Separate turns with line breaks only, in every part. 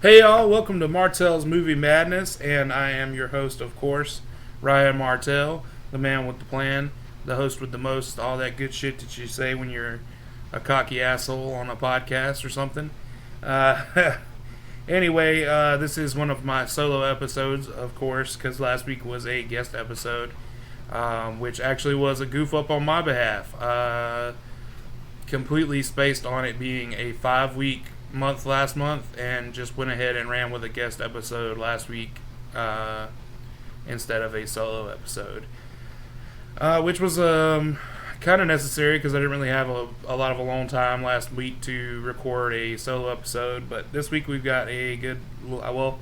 Hey y'all, welcome to Martell's Movie Madness, and I am your host, of course, Ryan Martell, the man with the plan, the host with the most, all that good shit that you say when you're a cocky asshole on a podcast or something. Uh, anyway, this is one of my solo episodes, of course, because last week was a guest episode, which actually was a goof up on my behalf. Completely spaced on it being a 5 week month last month and just went ahead and ran with a guest episode last week instead of a solo episode, which was kind of necessary because I didn't really have a lot of alone time last week to record a solo episode. But this week we've got a good, well,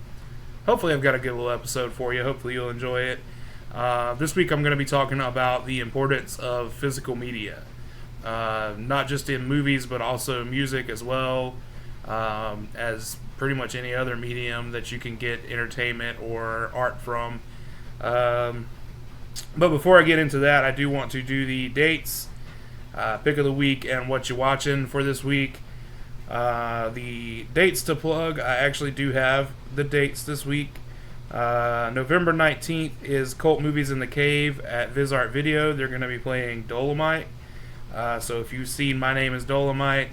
hopefully I've got a good little episode for you. Hopefully you'll enjoy it. This week I'm going to be talking about the importance of physical media, not just in movies but also music as well. As pretty much any other medium that you can get entertainment or art from. But before I get into that, I do want to do the dates, pick of the week, and what you're watching for this week. The dates to plug, I actually do have the dates this week. November 19th is Cult Movies in the Cave at VizArt Video. They're going to be playing Dolomite. So if you've seen My Name is Dolomite,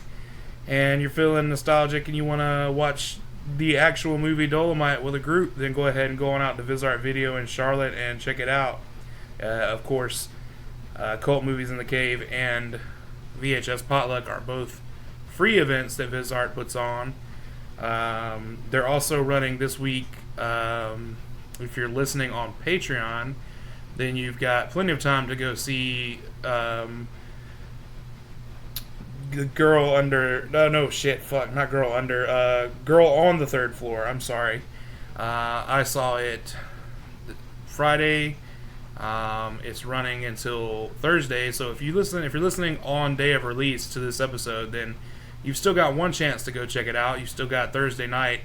and you're feeling nostalgic and you want to watch the actual movie Dolomite with a group, then go ahead and go on out to VizArt Video in Charlotte and check it out. Of course, Cult Movies in the Cave and VHS Potluck are both free events that VizArt puts on. They're also running this week, if you're listening on Patreon, then you've got plenty of time to go see Girl on the Third Floor. I'm sorry. I saw it Friday. It's running until Thursday. So if you're listening on day of release to this episode, then you've still got one chance to go check it out. You've still got Thursday night.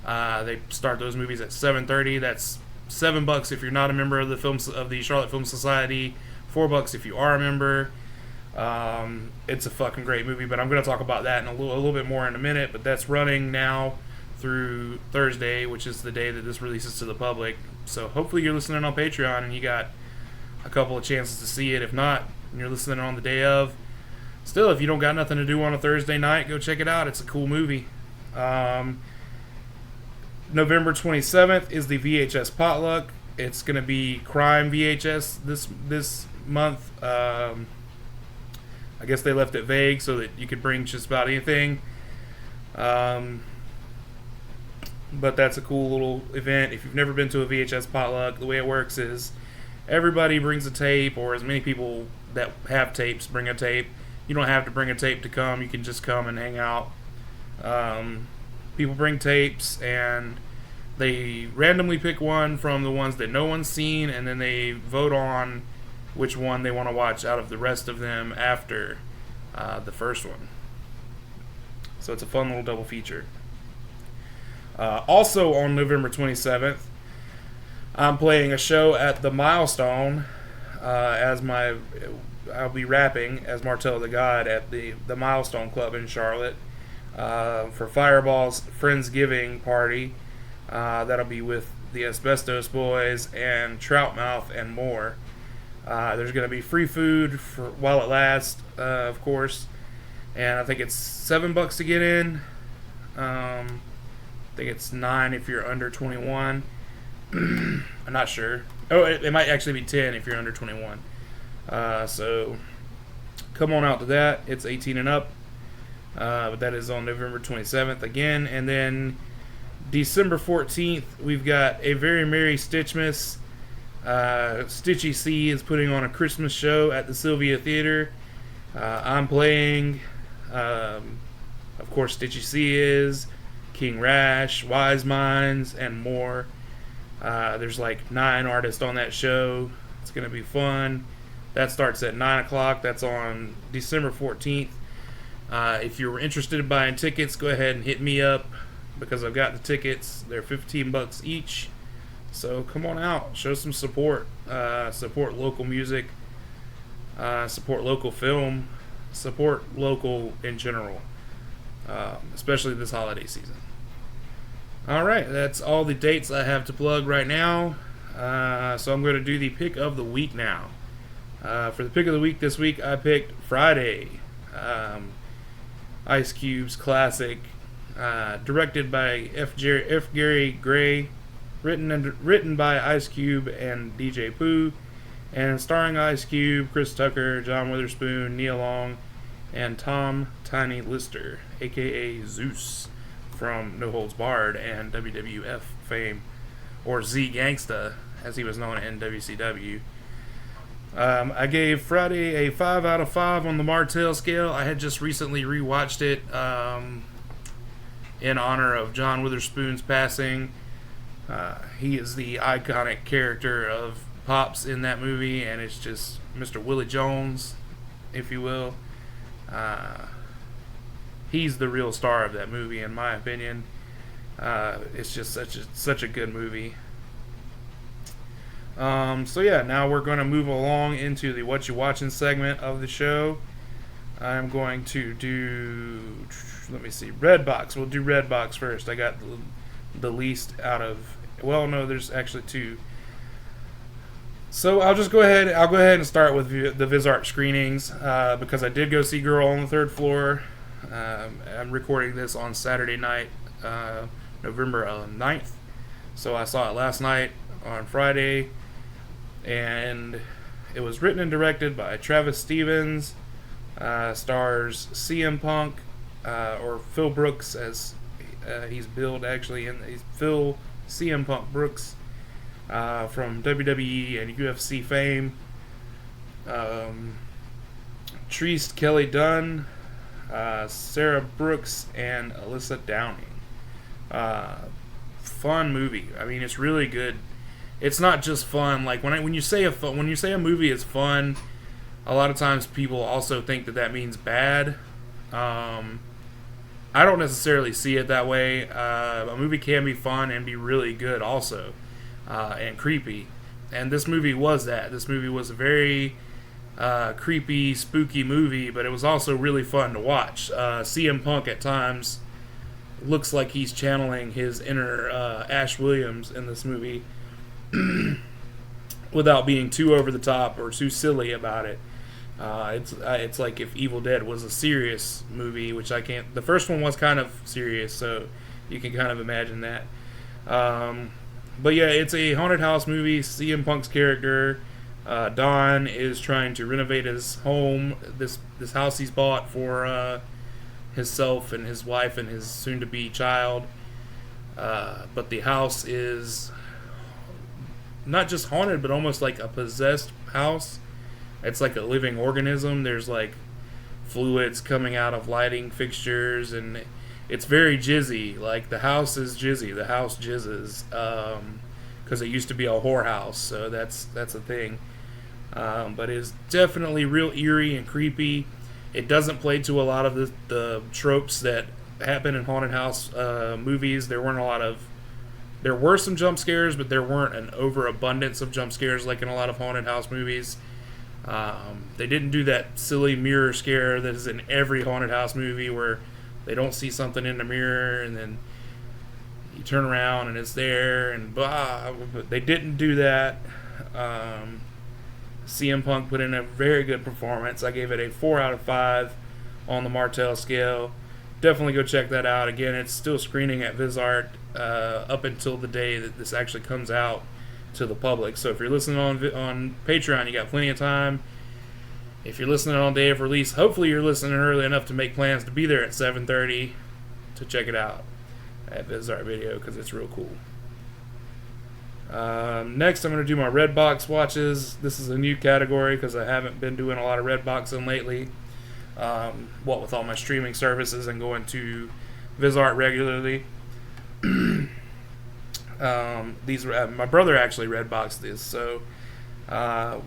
They start those movies at 7:30. That's $7 if you're not a member of the Charlotte Film Society. $4 if you are a member. It's a fucking great movie, but I'm going to talk about that in a little bit more in a minute. But that's running now through Thursday, which is the day that this releases to the public. So hopefully you're listening on Patreon and you got a couple of chances to see it. If not, and you're listening on the day of, still, if you don't got nothing to do on a Thursday night, go check it out. It's a cool movie. November 27th is the VHS Potluck. It's going to be crime VHS this month. I guess they left it vague so that you could bring just about anything. But that's a cool little event. If you've never been to a VHS Potluck, the way it works is everybody brings a tape, or as many people that have tapes bring a tape. You don't have to bring a tape to come. You can just come and hang out. People bring tapes, and they randomly pick one from the ones that no one's seen, and then they vote on which one they want to watch out of the rest of them after the first one. So it's a fun little double feature. Also on November 27th, I'm playing a show at the Milestone I'll be rapping as Martell the God at the Milestone Club in Charlotte for Fireball's Friendsgiving party. That'll be with the Asbestos Boys and Troutmouth and more. There's going to be free food for while it lasts, of course, and I think it's $7 to get in. I think it's $9 if you're under 21. I'm not sure. Oh, it might actually be $10 if you're under 21. So come on out to that. It's 18 and up, but that is on November 27th again, and then December 14th we've got a Very Merry Stitchmas. Stitchy C is putting on a Christmas show at the Sylvia Theater. I'm playing, of course Stitchy C is, King Rash, Wise Minds, and more. There's like 9 artists on that show. It's going to be fun. That starts at 9 o'clock. That's on December 14th. If you're interested in buying tickets, go ahead and hit me up because I've got the tickets. They're $15 each. So come on out, show some support, support local music, support local film, support local in general, especially this holiday season. All right, that's all the dates I have to plug right now. So I'm going to do the pick of the week now. For the pick of the week this week, I picked Friday. Ice Cube's classic, directed by F. Gary Gray, written by Ice Cube and DJ Pooh, and starring Ice Cube, Chris Tucker, John Witherspoon, Nia Long, and Tom Tiny Lister, aka Zeus, from No Holds Barred and WWF fame, or Z Gangsta, as he was known in WCW. I gave Friday a 5 out of 5 on the Martell scale. I had just recently rewatched it in honor of John Witherspoon's passing. He is the iconic character of Pops in that movie, and it's just Mr. Willie Jones, if you will. He's the real star of that movie, in my opinion. It's just such a good movie. So yeah, now we're going to move along into the What You Watching segment of the show. I'm going to do, let me see, Redbox. We'll do Redbox first. I got the least out of, well, no, there's actually two. So I'll go ahead and start with the VisArt screenings, because I did go see Girl on the Third Floor. I'm recording this on Saturday night, November 9th. So I saw it last night on Friday, and it was written and directed by Travis Stevens. Stars CM Punk, or Phil Brooks, as he's billed actually, and he's Phil CM Punk Brooks, from WWE and UFC fame. Treese Kelly Dunn, Sarah Brooks, and Alyssa Downing. Fun movie. I mean, it's really good. It's not just fun. Like when you say a movie is fun, a lot of times people also think that means bad. I don't necessarily see it that way. A movie can be fun and be really good also, and creepy. And this movie was that. This movie was a very creepy, spooky movie, but it was also really fun to watch. CM Punk at times looks like he's channeling his inner Ash Williams in this movie, without being too over the top or too silly about it. It's like if Evil Dead was a serious movie, which I can't. The first one was kind of serious, so you can kind of imagine that. But yeah, it's a haunted house movie. CM Punk's character, Don, is trying to renovate his home, this house he's bought for himself and his wife and his soon-to-be child. But the house is not just haunted, but almost like a possessed house. It's like a living organism. There's like fluids coming out of lighting fixtures, and it's very jizzy. Like the house is jizzy. The house jizzes, because it used to be a whorehouse, so that's a thing. But it's definitely real eerie and creepy. It doesn't play to a lot of the tropes that happen in haunted house movies. There were some jump scares, but there weren't an overabundance of jump scares like in a lot of haunted house movies. They didn't do that silly mirror scare that is in every haunted house movie where they don't see something in the mirror and then you turn around and it's there and blah. But they didn't do that. CM Punk put in a very good performance. I gave it a 4 out of 5 on the Martell scale. Definitely go check that out. Again, it's still screening at VisArt up until the day that this actually comes out to the public. So if you're listening on Patreon, you got plenty of time. If you're listening on day of release, hopefully you're listening early enough to make plans to be there at 7:30 to check it out at VisArt Video, because it's real cool. Next, I'm going to do my Redbox watches. This is a new category because I haven't been doing a lot of Redboxing lately. What with all my streaming services and going to VisArt regularly. My brother actually Redboxed this, so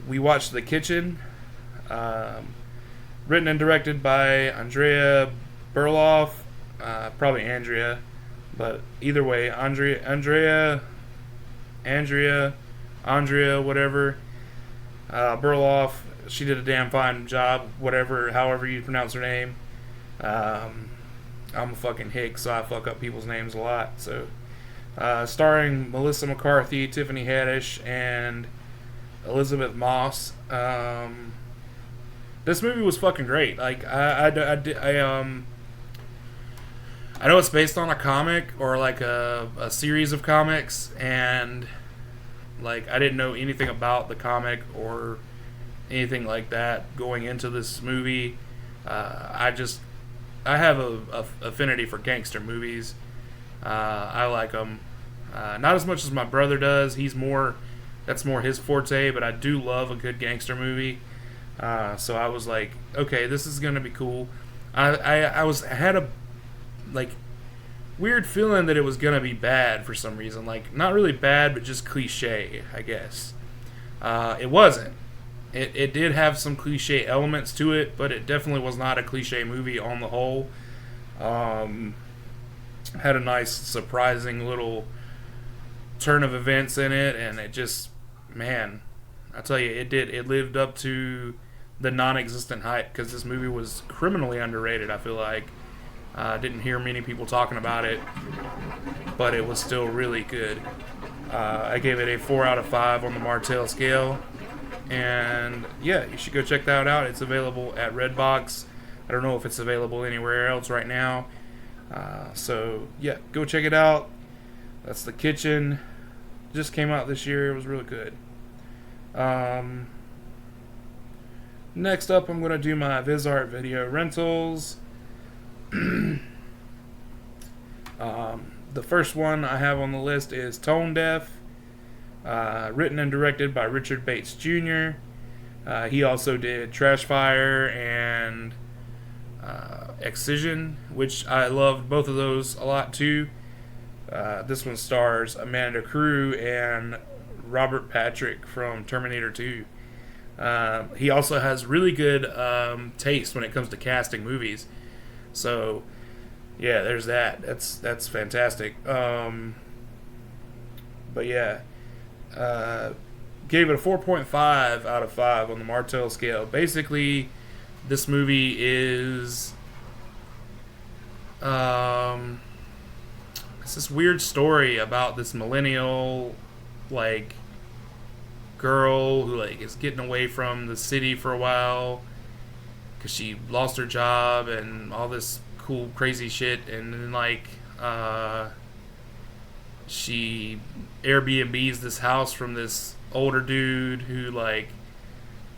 we watched The Kitchen, written and directed by Andrea Berloff, probably Andrea, but either way, Andrea, whatever. Berloff, she did a damn fine job, however you pronounce her name. I'm a fucking hick, so I fuck up people's names a lot, so starring Melissa McCarthy, Tiffany Haddish, and Elizabeth Moss. This movie was fucking great. Like I know it's based on a comic or like a series of comics, and like I didn't know anything about the comic or anything like that going into this movie. I have a affinity for gangster movies. I like them, not as much as my brother does. That's more his forte, but I do love a good gangster movie. So I was like, okay, this is gonna be cool. I had a like weird feeling that it was gonna be bad for some reason. Like not really bad, but just cliche, I guess. It wasn't. It did have some cliche elements to it, but it definitely was not a cliche movie on the whole. Had a nice, surprising little turn of events in it, and it just, man, I tell you, it lived up to the non-existent hype, because this movie was criminally underrated, I feel like. Didn't hear many people talking about it, but it was still really good. I gave it a 4 out of 5 on the Martell scale, and yeah, you should go check that out. It's available at Redbox. I don't know if it's available anywhere else right now. So yeah, go check it out. That's The Kitchen. Just came out this year. It was really good. Next up, I'm going to do my VisArt video rentals. The first one I have on the list is Tone Deaf, written and directed by Richard Bates Jr. He also did Trash Fire and Excision, which I loved both of those a lot too. This one stars Amanda Crew and Robert Patrick from Terminator 2. He also has really good taste when it comes to casting movies. So, yeah, there's that. That's fantastic. But yeah, gave it a 4.5 out of 5 on the Martell scale. Basically, this movie is it's this weird story about this millennial like girl who like is getting away from the city for a while because she lost her job and all this cool crazy shit, and then like she Airbnbs this house from this older dude who like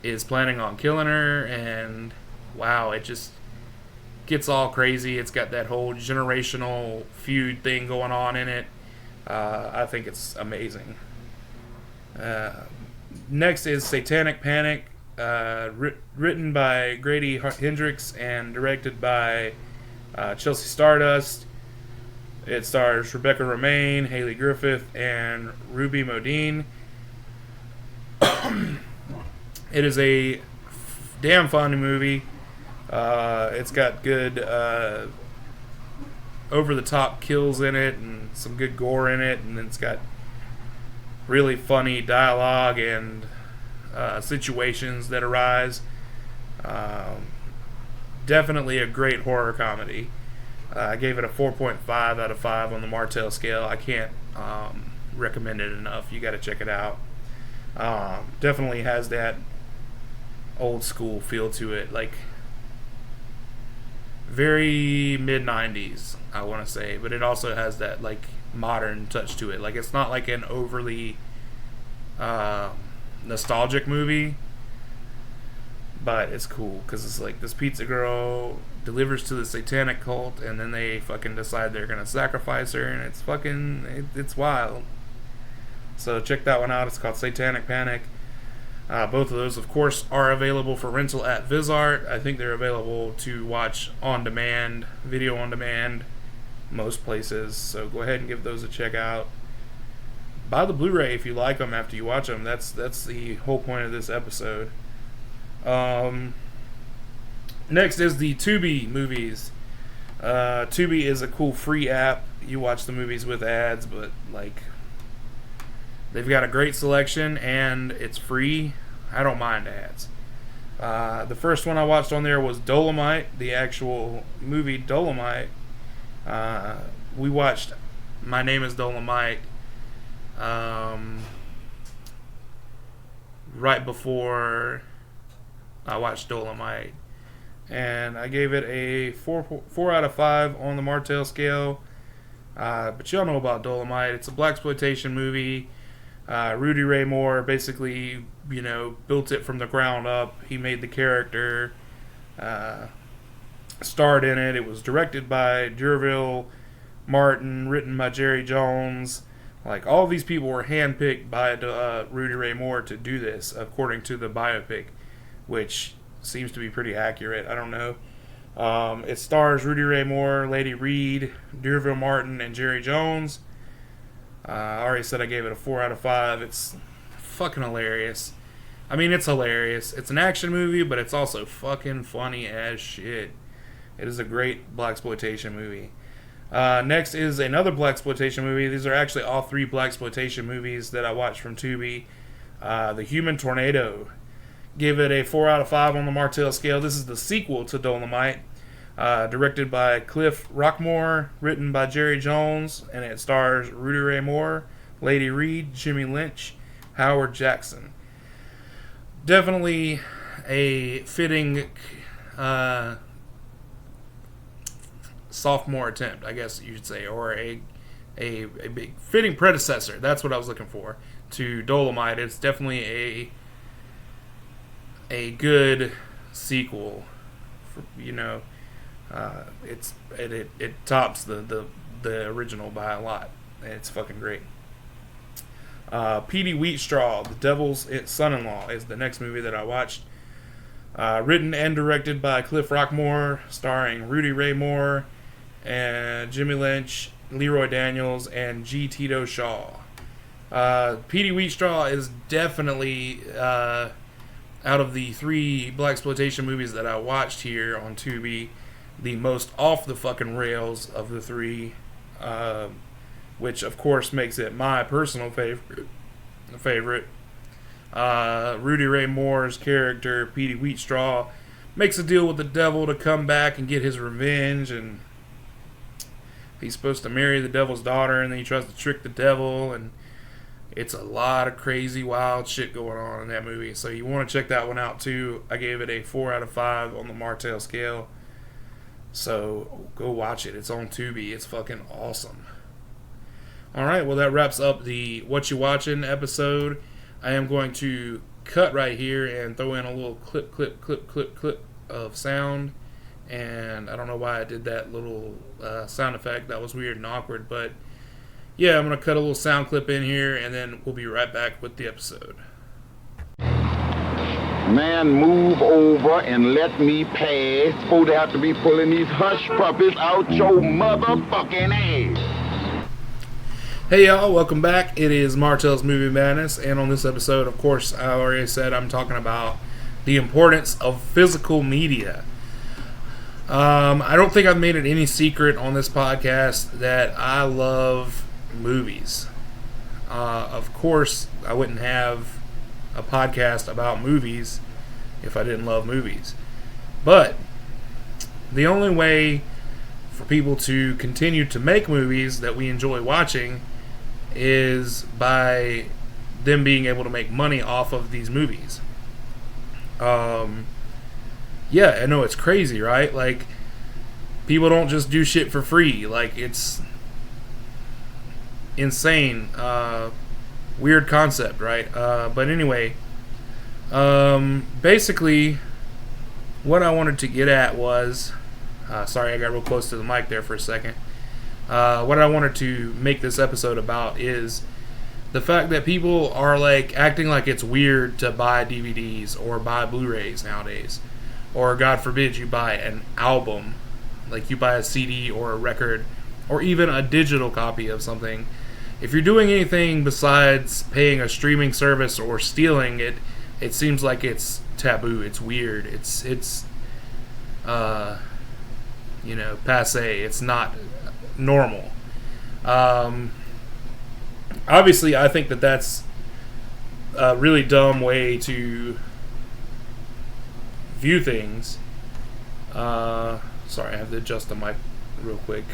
is planning on killing her, and wow, it just gets all crazy. It's got that whole generational feud thing going on in it. I think it's amazing. Next is Satanic Panic, written by Grady Hendrix and directed by Chelsea Stardust. It stars Rebecca Romijn, Haley Griffith, and Ruby Modine. It is a damn funny movie. It's got good over-the-top kills in it and some good gore in it, and it's got really funny dialogue and situations that arise. Definitely a great horror comedy. I gave it a 4.5 out of 5 on the Martell scale. I can't recommend it enough. You got to check it out. Definitely has that old school feel to it, like very mid-90s, I want to say, but it also has that like modern touch to it. Like it's not like an overly nostalgic movie, but it's cool because it's like this pizza girl delivers to the satanic cult, and then they fucking decide they're gonna sacrifice her, and it's fucking it's wild. So check that one out. It's called Satanic Panic. Both of those, of course, are available for rental at VisArt. I think they're available to watch on demand, video on demand, most places. So go ahead and give those a check out. Buy the Blu-ray if you like them after you watch them. That's the whole point of this episode. Next is the Tubi movies. Tubi is a cool free app. You watch the movies with ads, but like they've got a great selection and it's free. I don't mind ads. The first one I watched on there was Dolomite, the actual movie Dolomite. We watched My Name is Dolomite right before I watched Dolomite, and I gave it a 4 out of 5 on the Martell scale. But y'all know about Dolomite. It's a blaxploitation movie. Rudy Ray Moore basically, built it from the ground up. He made the character, starred in it. It was directed by D'Urville Martin, written by Jerry Jones. Like, all these people were handpicked by Rudy Ray Moore to do this, according to the biopic, which seems to be pretty accurate. I don't know. It stars Rudy Ray Moore, Lady Reed, D'Urville Martin, and Jerry Jones. I already said I gave it a 4 out of 5. It's fucking hilarious. I mean, it's hilarious. It's an action movie, but it's also fucking funny as shit. It is a great blaxploitation movie. Next is another blaxploitation movie. These are actually all 3 blaxploitation movies that I watched from Tubi. The Human Tornado. Give it a 4 out of 5 on the Martell scale. This is the sequel to Dolomite. Directed by Cliff Rockmore, written by Jerry Jones, and it stars Rudy Ray Moore, Lady Reed, Jimmy Lynch, Howard Jackson. Definitely a fitting sophomore attempt, I guess you should say, or a big fitting predecessor. That's what I was looking for to Dolomite. It's definitely a good sequel. It tops the original by a lot. It's fucking great. Petey Wheatstraw, The Devil's Son-in-Law, is the next movie that I watched. Written and directed by Cliff Rockmore, starring Rudy Ray Moore, and Jimmy Lynch, Leroy Daniels, and G. Tito Shaw. Petey Wheatstraw is definitely, out of the 3 blaxploitation movies that I watched here on Tubi, the most off the fucking rails of the 3, which of course makes it my personal favorite. Rudy Ray Moore's character, Petey Wheatstraw, makes a deal with the devil to come back and get his revenge, and he's supposed to marry the devil's daughter, and then he tries to trick the devil, and it's a lot of crazy, wild shit going on in that movie. So you want to check that one out too. I gave it a 4 out of 5 on the Martell scale. So go watch it. It's on Tubi. It's fucking awesome. Alright, well that wraps up the What You Watching episode. I am going to cut right here and throw in a little clip of sound. And I don't know why I did that little sound effect. That was weird and awkward, but yeah, I'm going to cut a little sound clip in here, and then we'll be right back with the episode.
Man, move over and let me pass. Supposed to have to be pulling these hush puppies out your motherfucking ass.
Hey y'all, welcome back. It is Martell's Movie Madness, and on this episode, of course, I already said I'm talking about the importance of physical media. I don't think I've made it any secret on this podcast that I love movies. Of course, I wouldn't have a podcast about movies if I didn't love movies. But the only way for people to continue to make movies that we enjoy watching is by them being able to make money off of these movies. Yeah, I know it's crazy, right? Like, people don't just do shit for free. Like, it's insane. Weird concept, right? But anyway, basically, what I wanted to get at was, sorry, I got real close to the mic there for a second. What I wanted to make this episode about is the fact that people are like acting like it's weird to buy DVDs or buy Blu-rays nowadays, or God forbid you buy an album, like you buy a CD or a record, or even a digital copy of something. If you're doing anything besides paying a streaming service or stealing it, it seems like it's taboo. It's weird. It's passé. It's not normal. Obviously, I think that that's a really dumb way to view things. Sorry, I have to adjust the mic real quick.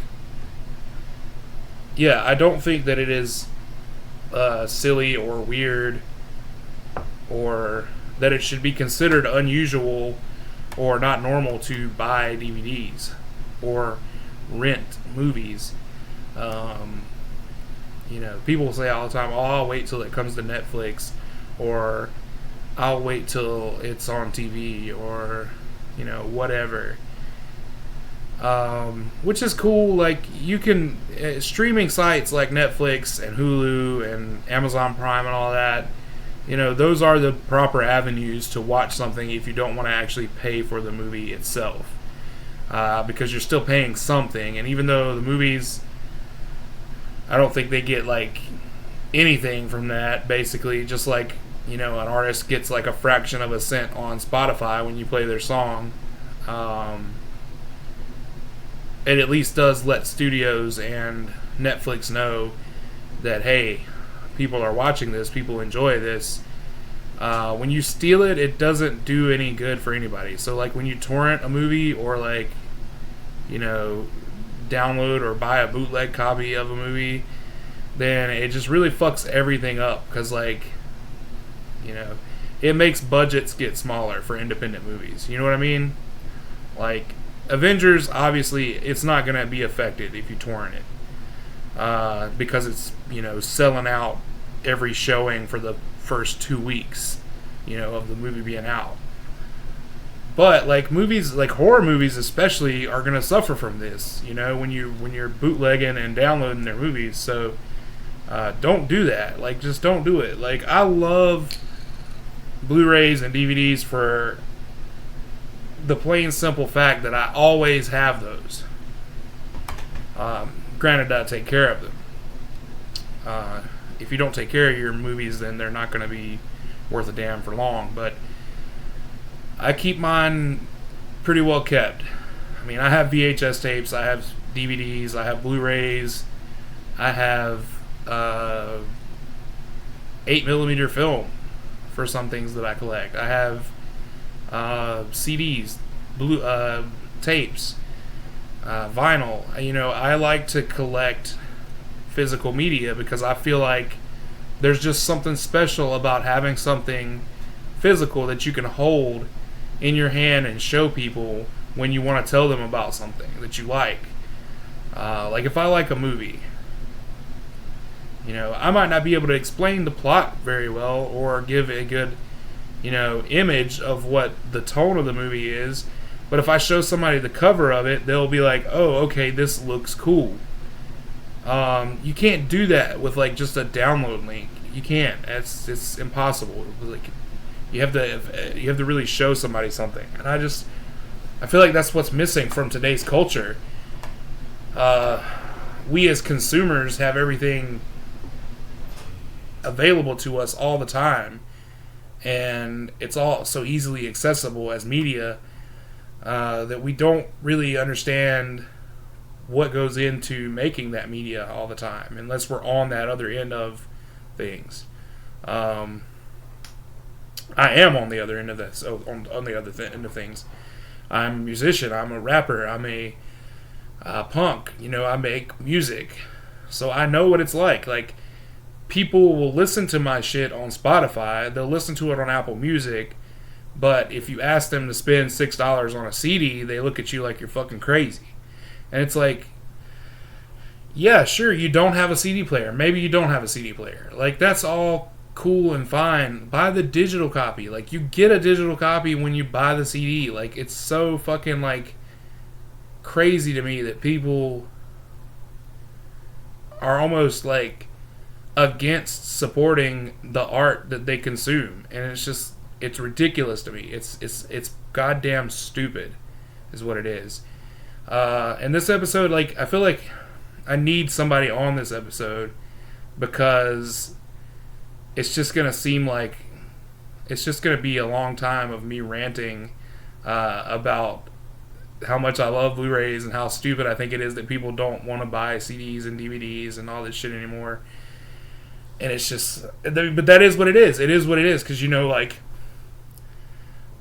yeah, I don't think that it is silly or weird, or that it should be considered unusual or not normal to buy DVDs or rent movies. Um, people say all the time, "Oh, I'll wait till it comes to Netflix," or "I'll wait till it's on TV," or whatever. Which is cool. Like, you can streaming sites like Netflix and Hulu and Amazon Prime and all that. Those are the proper avenues to watch something if you don't want to actually pay for the movie itself, because you're still paying something. And even though the movies, I don't think they get like anything from that. Basically, just like an artist gets like a fraction of a cent on Spotify when you play their song. It at least does let studios and Netflix know that, hey, people are watching this, people enjoy this. When you steal it, it doesn't do any good for anybody. So like when you torrent a movie, or like download or buy a bootleg copy of a movie, then it just really fucks everything up, because it makes budgets get smaller for independent movies. You know what I mean? Like Avengers, obviously, it's not going to be affected if you torrent it, because it's selling out every showing for the first 2 weeks of the movie being out. But like movies, like horror movies especially, are going to suffer from this, when you're bootlegging and downloading their movies. So don't do that. Like, just don't do it. Like, I love Blu-rays and DVDs for the plain simple fact that I always have those. Granted, I take care of them. If you don't take care of your movies, then they're not going to be worth a damn for long. But I keep mine pretty well kept. I mean, I have VHS tapes, I have DVDs, I have Blu-rays, I have 8mm film for some things that I collect. I have CDs, tapes, vinyl. I like to collect physical media because I feel like there's just something special about having something physical that you can hold in your hand and show people when you want to tell them about something that you like. Like if I like a movie, I might not be able to explain the plot very well or give a good image of what the tone of the movie is, but if I show somebody the cover of it, they'll be like, oh, okay, this looks cool. You can't do that with like just a download link. You can't. It's impossible. Like, you have to really show somebody something, and I feel like that's what's missing from today's culture. We as consumers have everything available to us all the time, and it's all so easily accessible as media, that we don't really understand what goes into making that media all the time, unless we're on that other end of things. I am on the other end of this. On the other end of things, I'm a musician. I'm a rapper. I'm a punk. I make music, so I know what it's like. Like, people will listen to my shit on Spotify. They'll listen to it on Apple Music. But if you ask them to spend $6 on a CD, they look at you like you're fucking crazy. And it's like, yeah, sure, you don't have a CD player. Maybe you don't have a CD player. Like, that's all cool and fine. Buy the digital copy. Like, you get a digital copy when you buy the CD. Like, it's so fucking, like, crazy to me that people are almost, like, against supporting the art that they consume. And it's ridiculous to me. It's goddamn stupid is what it is. And this episode, like, I feel like I need somebody on this episode, because it's just going to seem like it's just going to be a long time of me ranting about how much I love Blu-rays and how stupid I think it is that people don't want to buy CDs and DVDs and all this shit anymore. And it's just, but that is what it is. It is what it is, because, like,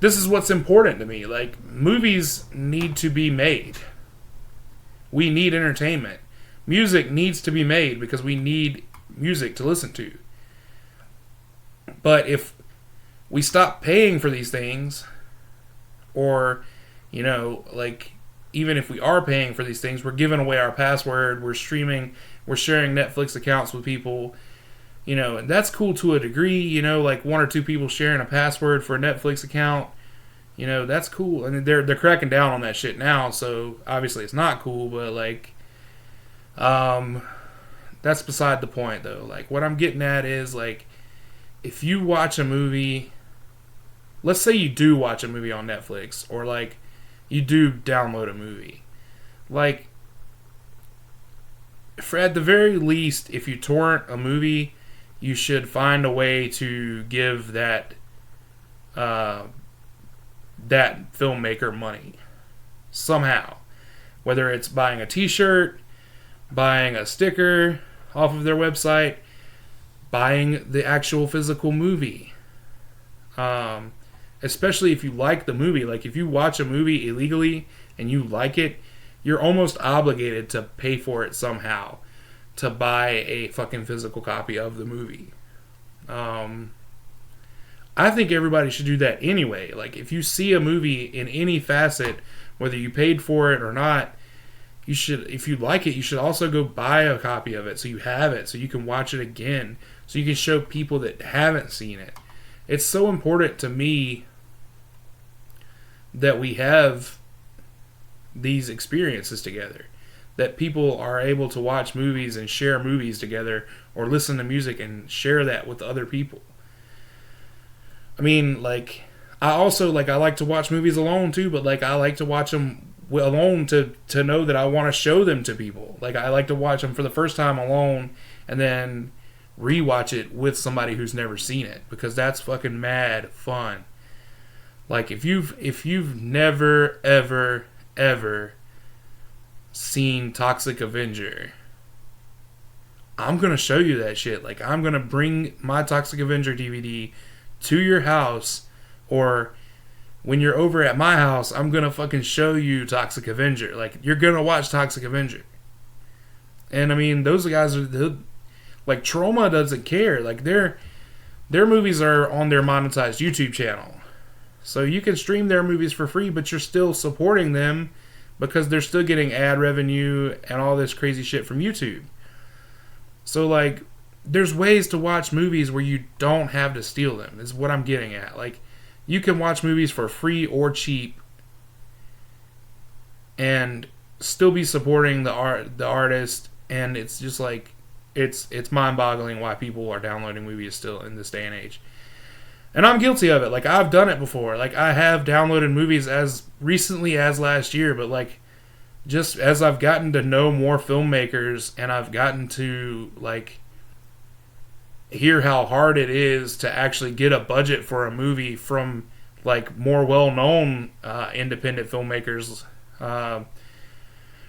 this is what's important to me. Like, movies need to be made. We need entertainment. music needs to be made because we need music to listen to. But if we stop paying for these things, or, like, even if we are paying for these things, we're giving away our password, we're streaming, we're sharing Netflix accounts with people, and that's cool to a degree, like one or two people sharing a password for a Netflix account, that's cool. And they're cracking down on that shit now, so obviously it's not cool, but, like, that's beside the point, though. Like, what I'm getting at is, like, if you watch a movie, let's say you do watch a movie on Netflix, or, like, you do download a movie. Like, for at the very least, if you torrent a movie, you should find a way to give that filmmaker money somehow. Whether it's buying a t-shirt, buying a sticker off of their website, buying the actual physical movie. Especially if you like the movie. Like, if you watch a movie illegally and you like it, you're almost obligated to pay for it somehow, to buy a fucking physical copy of the movie. I think everybody should do that anyway. Like, if you see a movie in any facet, whether you paid for it or not, you should, if you like it, you should also go buy a copy of it so you have it, so you can watch it again, so you can show people that haven't seen it. It's so important to me that we have these experiences together, that people are able to watch movies and share movies together, or listen to music and share that with other people. I mean, like, I like to watch movies alone too, but, like, I like to watch them alone to know that I want to show them to people. Like, I like to watch them for the first time alone and then rewatch it with somebody who's never seen it, because that's fucking mad fun. Like, if you've never ever seen Toxic Avenger, I'm gonna show you that shit. Like, I'm gonna bring my Toxic Avenger DVD to your house, or when you're over at my house, I'm gonna fucking show you Toxic Avenger. Like, you're gonna watch Toxic Avenger. And I mean, those guys are like, Trauma doesn't care. Like, their movies are on their monetized YouTube channel, so you can stream their movies for free, but you're still supporting them because they're still getting ad revenue and all this crazy shit from YouTube. So, like, there's ways to watch movies where you don't have to steal them, is what I'm getting at. Like, you can watch movies for free or cheap and still be supporting the artist, and it's just like, it's mind-boggling why people are downloading movies still in this day and age. And I'm guilty of it. Like, I've done it before. Like, I have downloaded movies as recently as last year, but, like, just as I've gotten to know more filmmakers and I've gotten to, like, hear how hard it is to actually get a budget for a movie from, like, more well-known independent filmmakers,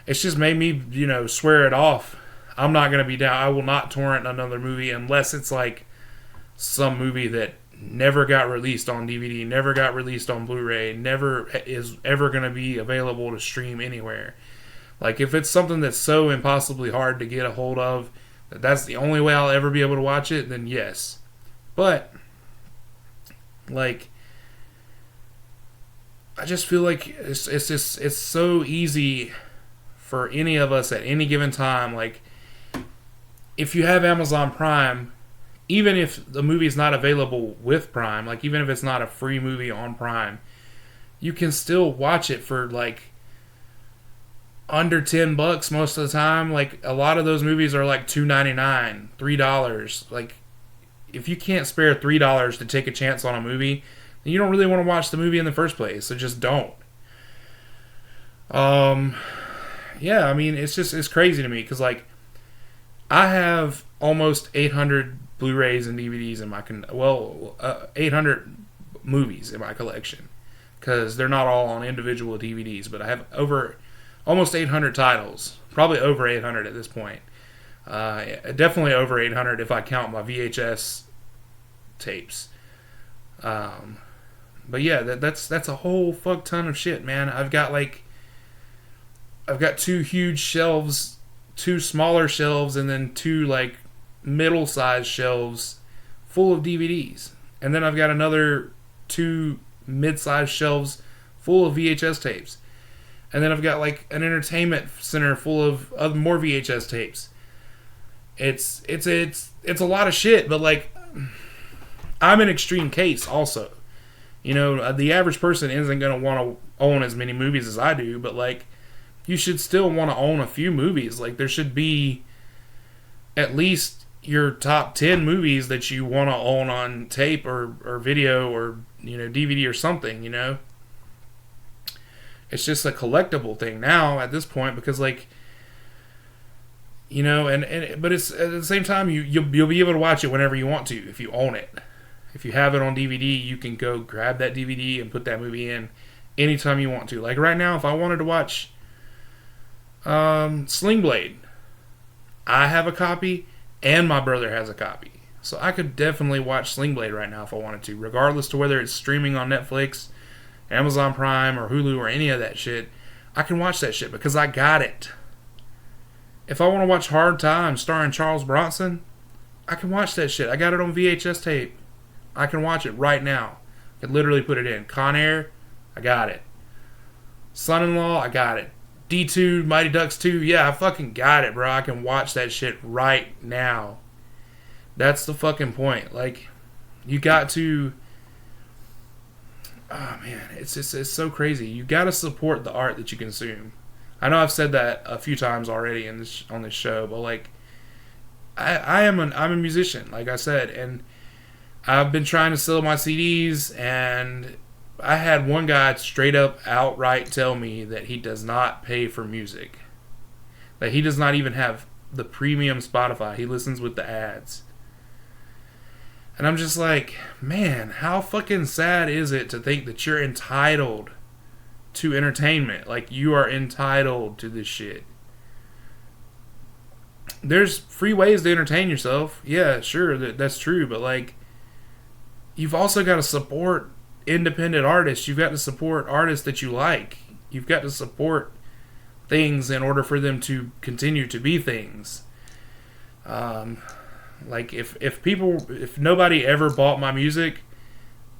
it's just made me, swear it off. I'm not going to be down. I will not torrent another movie unless it's, like, some movie that never got released on DVD, never got released on Blu-ray, never is ever going to be available to stream anywhere. Like, if it's something that's so impossibly hard to get a hold of, that's the only way I'll ever be able to watch it, then yes. But, like, I just feel like it's so easy for any of us at any given time. Like, if you have Amazon Prime, even if the movie's not available with Prime, like, even if it's not a free movie on Prime, you can still watch it for, like, under $10 most of the time. Like, a lot of those movies are like $2.99, $3. Like, if you can't spare $3 to take a chance on a movie, then you don't really want to watch the movie in the first place. So just don't. Yeah, I mean, it's crazy to me, because, like, I have almost 800 Blu-rays and DVDs in my 800 movies in my collection, because they're not all on individual DVDs, but I have almost 800 titles, probably over 800 at this point. Definitely over 800 if I count my VHS tapes. But yeah, that's a whole fuck ton of shit, man. I've got 2 huge shelves two smaller shelves and then two like middle-sized shelves full of DVDs. And then I've got another two mid-sized shelves full of VHS tapes. And then I've got like an entertainment center full of more VHS tapes. It's a lot of shit, but like I'm an extreme case also. You know, the average person isn't going to want to own as many movies as I do, but like you should still want to own a few movies. Like there should be at least your top 10 movies that you want to own on tape or video or, you know, DVD or something, you know. It's just a collectible thing now at this point because like, you know, but it's at the same time you'll be able to watch it whenever you want to if you own it. If you have it on DVD, you can go grab that DVD and put that movie in anytime you want to. Like right now, if I wanted to watch Sling Blade, I have a copy and my brother has a copy. So I could definitely watch Sling Blade right now if I wanted to, regardless to whether it's streaming on Netflix, Amazon Prime, or Hulu, or any of that shit. I can watch that shit because I got it. If I want to watch Hard Times starring Charles Bronson, I can watch that shit. I got it on VHS tape. I can watch it right now. I could literally put it in. Con Air, I got it. Son-in-Law, I got it. D2, Mighty Ducks 2, yeah, I fucking got it, bro. I can watch that shit right now. That's the fucking point. Like, you got to... Oh, man, it's so crazy. You got to support the art that you consume. I know I've said that a few times already on this show, but, like, I'm a musician, like I said, and I've been trying to sell my CDs, and I had one guy straight up outright tell me that he does not pay for music. That he does not even have the premium Spotify. He listens with the ads. And I'm just like, man, how fucking sad is it to think that you're entitled to entertainment? Like, you are entitled to this shit. There's free ways to entertain yourself. Yeah, sure, that's true, but like, you've also got to support independent artists. You've got to support artists that you like. You've got to support things in order for them to continue to be things. Like if nobody ever bought my music,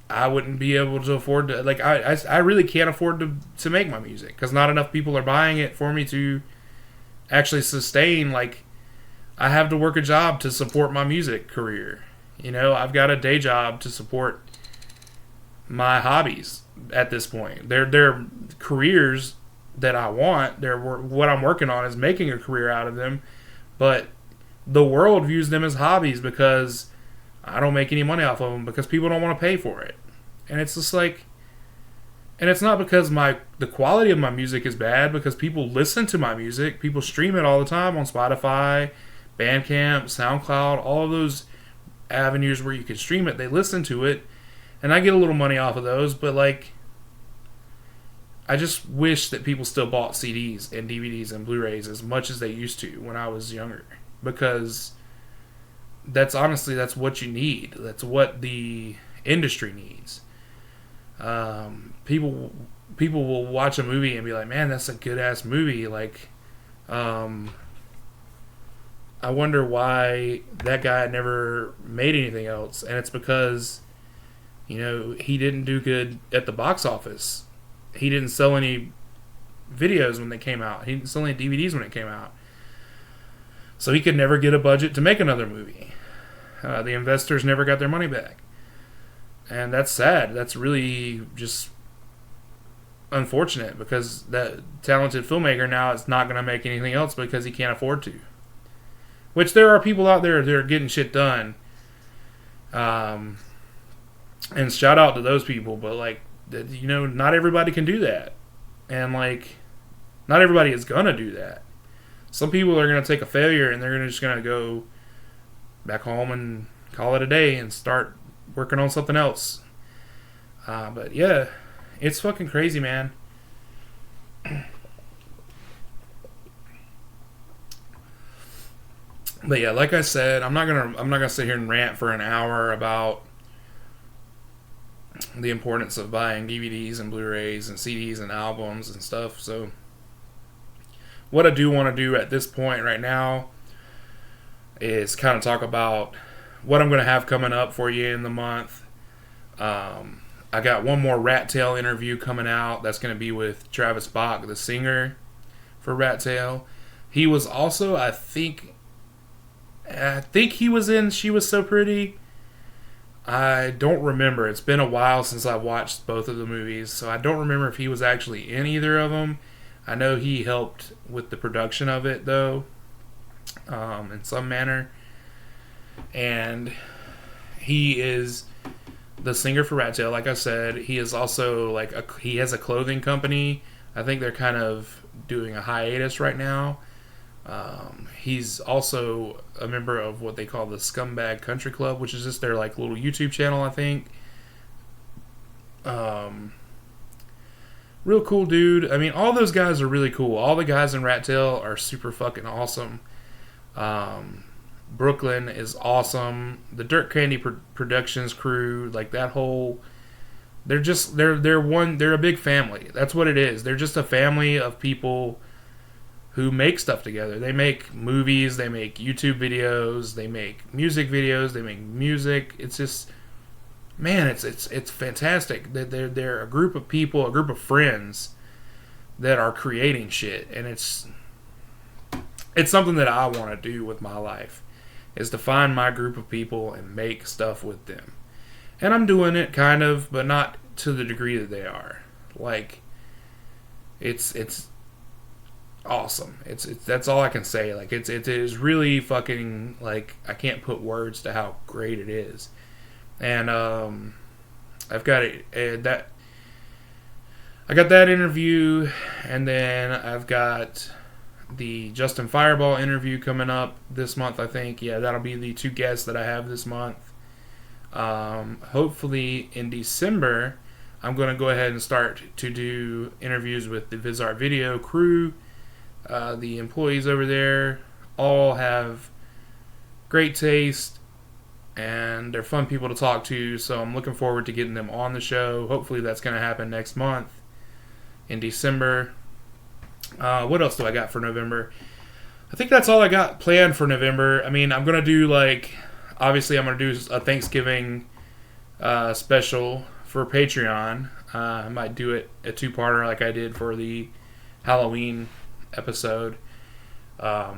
I wouldn't be able to afford to, like, I really can't afford to make my music because not enough people are buying it for me to actually sustain. Like, I have to work a job to support my music career. You know, I've got a day job to support my hobbies at this point. They're careers that I want. They're what I'm working on is making a career out of them. But the world views them as hobbies because I don't make any money off of them because people don't want to pay for it. And it's just like, and it's not because the quality of my music is bad, because people listen to my music. People stream it all the time on Spotify, Bandcamp, SoundCloud, all of those avenues where you can stream it. They listen to it, and I get a little money off of those, but like, I just wish that people still bought CDs and DVDs and Blu-rays as much as they used to when I was younger, because that's what you need. That's what the industry needs. People will watch a movie and be like, man, that's a good ass movie. Like, I wonder why that guy never made anything else. And it's because, you know, he didn't do good at the box office. He didn't sell any videos when they came out. He didn't sell any DVDs when it came out. So he could never get a budget to make another movie. The investors never got their money back. And that's sad. That's really just unfortunate, because that talented filmmaker now is not going to make anything else because he can't afford to. Which there are people out there that are getting shit done. And shout out to those people, but like, you know, not everybody can do that. And like, not everybody is going to do that. Some people are going to take a failure and they're just going to go back home and call it a day and start working on something else. But yeah, it's fucking crazy, man. But yeah, like I said, I'm not gonna sit here and rant for an hour about the importance of buying DVDs and Blu-rays and CDs and albums and stuff. So what I do want to do at this point right now is kind of talk about what I'm going to have coming up for you in the month. I got one more Rat Tail interview coming out. That's going to be with Travis Bach, the singer for Rat Tail. He was also, I think he was in She Was So Pretty. I don't remember. It's been a while since I've watched both of the movies, so I don't remember if he was actually in either of them. I know he helped with the production of it, though, in some manner. And he is the singer for Rat Tail, like I said. He is also he has a clothing company. I think they're kind of doing a hiatus right now. He's also a member of what they call the Scumbag Country Club, which is just their little YouTube channel, I think. Real cool dude. I mean, all those guys are really cool. All the guys in Rat Tail are super fucking awesome. Brooklyn is awesome. The Dirt Candy Productions crew, that whole, they're a big family. That's what it is. They're just a family of people who make stuff together. They make movies, they make YouTube videos, they make music videos, they make music. It's just, man, it's fantastic. They're a group of people, a group of friends that are creating shit, and it's something that I want to do with my life, is to find my group of people and make stuff with them. And I'm doing it kind of, but not to the degree that they are. It's awesome. That's all I can say. It is really fucking, I can't put words to how great it is. And I've got I got that interview, and then I've got the Justin Fireball interview coming up this month, I think. Yeah, that'll be the two guests that I have this month. Hopefully in December, I'm going to go ahead and start to do interviews with the VizArt Video crew. The employees over there all have great taste, and they're fun people to talk to, so I'm looking forward to getting them on the show. Hopefully that's going to happen next month in December. What else do I got for November? I think that's all I got planned for November. I mean, I'm going to do, obviously I'm going to do a Thanksgiving special for Patreon. I might do it a two-parter like I did for the Halloween episode. But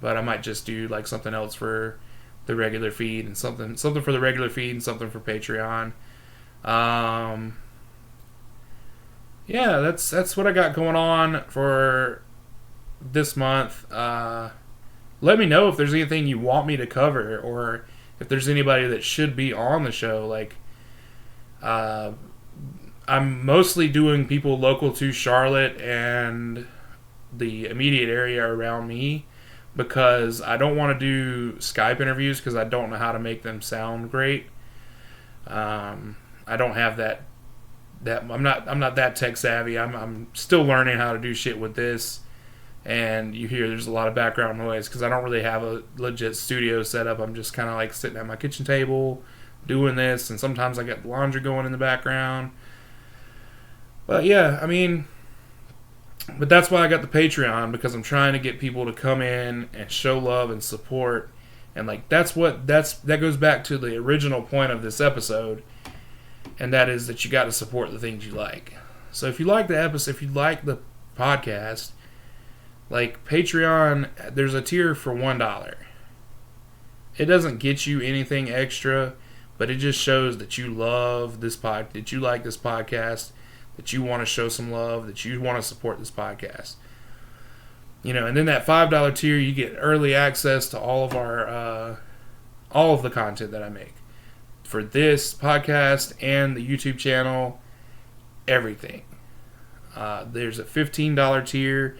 I might just do, something else for the regular feed, and something for the regular feed and something for Patreon. Yeah, that's what I got going on for this month. Let me know if there's anything you want me to cover, or if there's anybody that should be on the show. I'm mostly doing people local to Charlotte and the immediate area around me, because I don't want to do Skype interviews because I don't know how to make them sound great. I don't have that I'm not that tech savvy. I'm still learning how to do shit with this, and you hear there's a lot of background noise because I don't really have a legit studio set up. I'm just kind of sitting at my kitchen table doing this, and sometimes I got laundry going in the background. But yeah, I mean, but that's why I got the Patreon, because I'm trying to get people to come in and show love and support, and that goes back to the original point of this episode. And that is that you got to support the things you like. So if you like the episode, if you like the podcast, Patreon, there's a tier for $1. It doesn't get you anything extra, but it just shows that you love this that you like this podcast, that you want to show some love, that you want to support this podcast. And then that $5 tier, you get early access to all of the content that I make. For this podcast and the YouTube channel, everything. There's a $15 tier,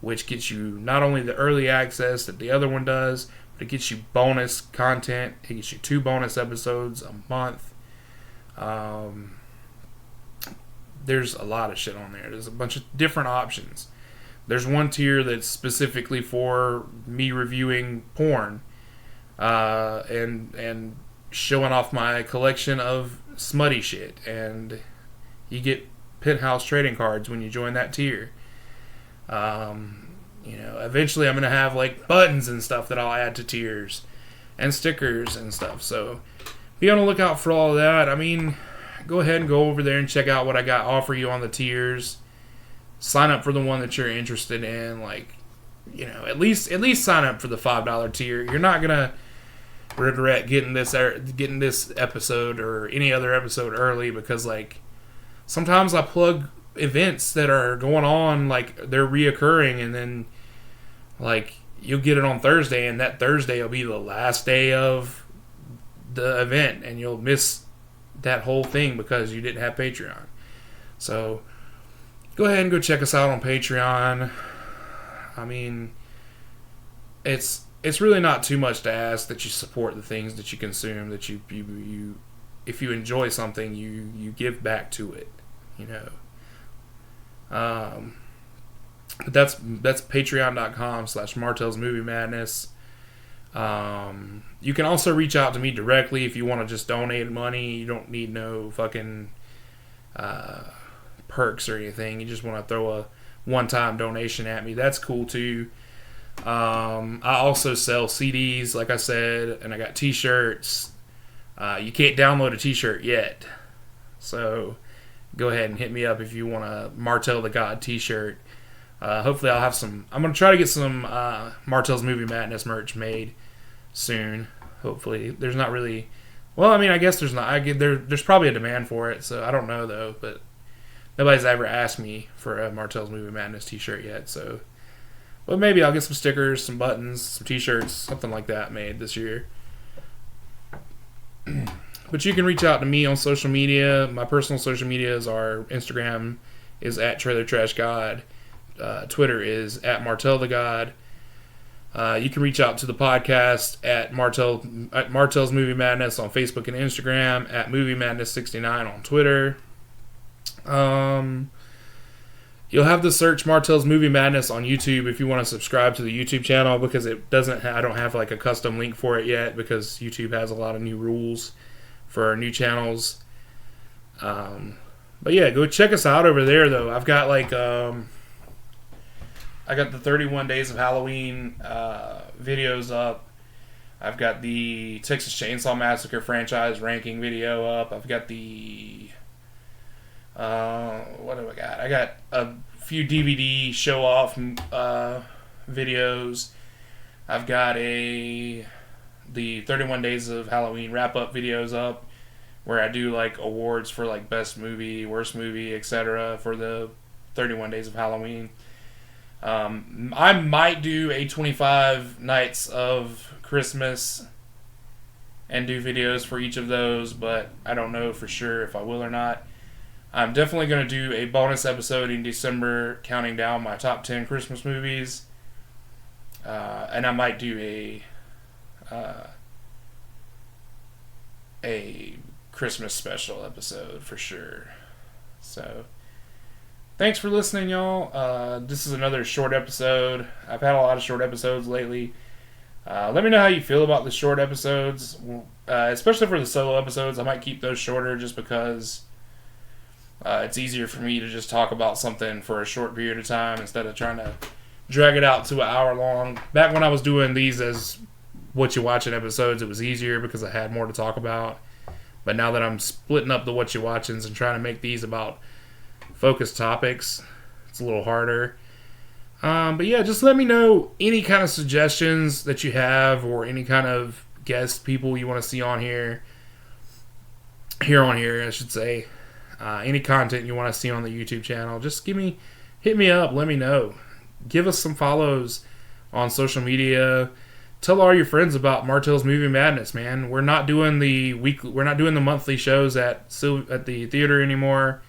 which gets you not only the early access that the other one does, but it gets you bonus content. It gets you 2 bonus episodes a month. There's a lot of shit on there. There's a bunch of different options. There's one tier that's specifically for me reviewing porn, and showing off my collection of smutty shit, and you get penthouse trading cards when you join that tier. Eventually I'm going to have like buttons and stuff that I'll add to tiers and stickers and stuff. So be on the lookout for all of that. I mean, go ahead and go over there and check out what I got offer you on the tiers. Sign up for the one that you're interested in. Like, at least sign up for the $5 tier. You're not going to regret getting this episode or any other episode early, because like sometimes I plug events that are going on, like they're reoccurring, and then like you'll get it on Thursday, and that Thursday will be the last day of the event, and you'll miss that whole thing because you didn't have Patreon. So go ahead and go check us out on Patreon. I mean, it's really not too much to ask that you support the things that you consume, that you if you enjoy something, you give back to it, But that's patreon.com/Martell's Movie Madness. You can also reach out to me directly if you want to just donate money. You don't need no fucking perks or anything. You just want to throw a one-time donation at me. That's cool too. I also sell CDs, like I said, and I got t-shirts. You can't download a t-shirt yet, so go ahead and hit me up if you want a Martell the God t-shirt. Hopefully I'll have some. I'm going to try to get some Martell's Movie Madness merch made soon. Hopefully. There's not really... Well, I mean, I guess there's not. There's probably a demand for it, so I don't know, though. But nobody's ever asked me for a Martell's Movie Madness t-shirt yet, so... But maybe I'll get some stickers, some buttons, some t-shirts, something like that made this year. But you can reach out to me on social media. My personal social medias are Instagram is @TrailerTrashGod. Twitter is @MartellTheGod. You can reach out to the podcast at Martell's Movie Madness on Facebook and Instagram, @Movie Madness 69 on Twitter. You'll have to search Martell's Movie Madness on YouTube if you want to subscribe to the YouTube channel, because it doesn't. I don't have like a custom link for it yet, because YouTube has a lot of new rules for new channels. But yeah, go check us out over there though. I've got like I got the 31 Days of Halloween videos up. I've got the Texas Chainsaw Massacre franchise ranking video up. I've got the what do I got? I got a few DVD show off videos. I've got the 31 Days of Halloween wrap up videos up, where I do like awards for like best movie, worst movie, etc. for the 31 Days of Halloween. I might do a 25 Nights of Christmas and do videos for each of those, but I don't know for sure if I will or not. I'm definitely going to do a bonus episode in December counting down my top 10 Christmas movies. And I might do a Christmas special episode for sure. So, thanks for listening, y'all. This is another short episode. I've had a lot of short episodes lately. Let me know how you feel about the short episodes, especially for the solo episodes. I might keep those shorter just because it's easier for me to just talk about something for a short period of time instead of trying to drag it out to an hour long. Back when I was doing these as What You Watching episodes, it was easier because I had more to talk about. But now that I'm splitting up the What You Watchings and trying to make these about focused topics, it's a little harder. But yeah, just let me know any kind of suggestions that you have, or any kind of guest people you want to see on here. I should say. Any content you want to see on the YouTube channel, just hit me up, let me know. Give us some follows on social media. Tell all your friends about Martell's Movie Madness, man. We're not doing the monthly shows at the theater anymore.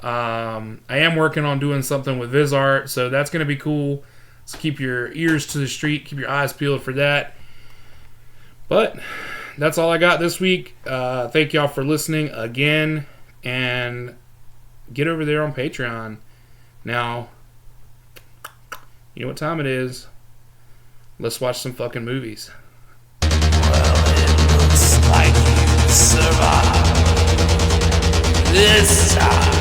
I am working on doing something with VisArt, so that's going to be cool. So keep your ears to the street, keep your eyes peeled for that. But that's all I got this week. Thank y'all for listening again. And get over there on Patreon. Now, you know what time it is. Let's watch some fucking movies.
Well, it looks like you survived this time.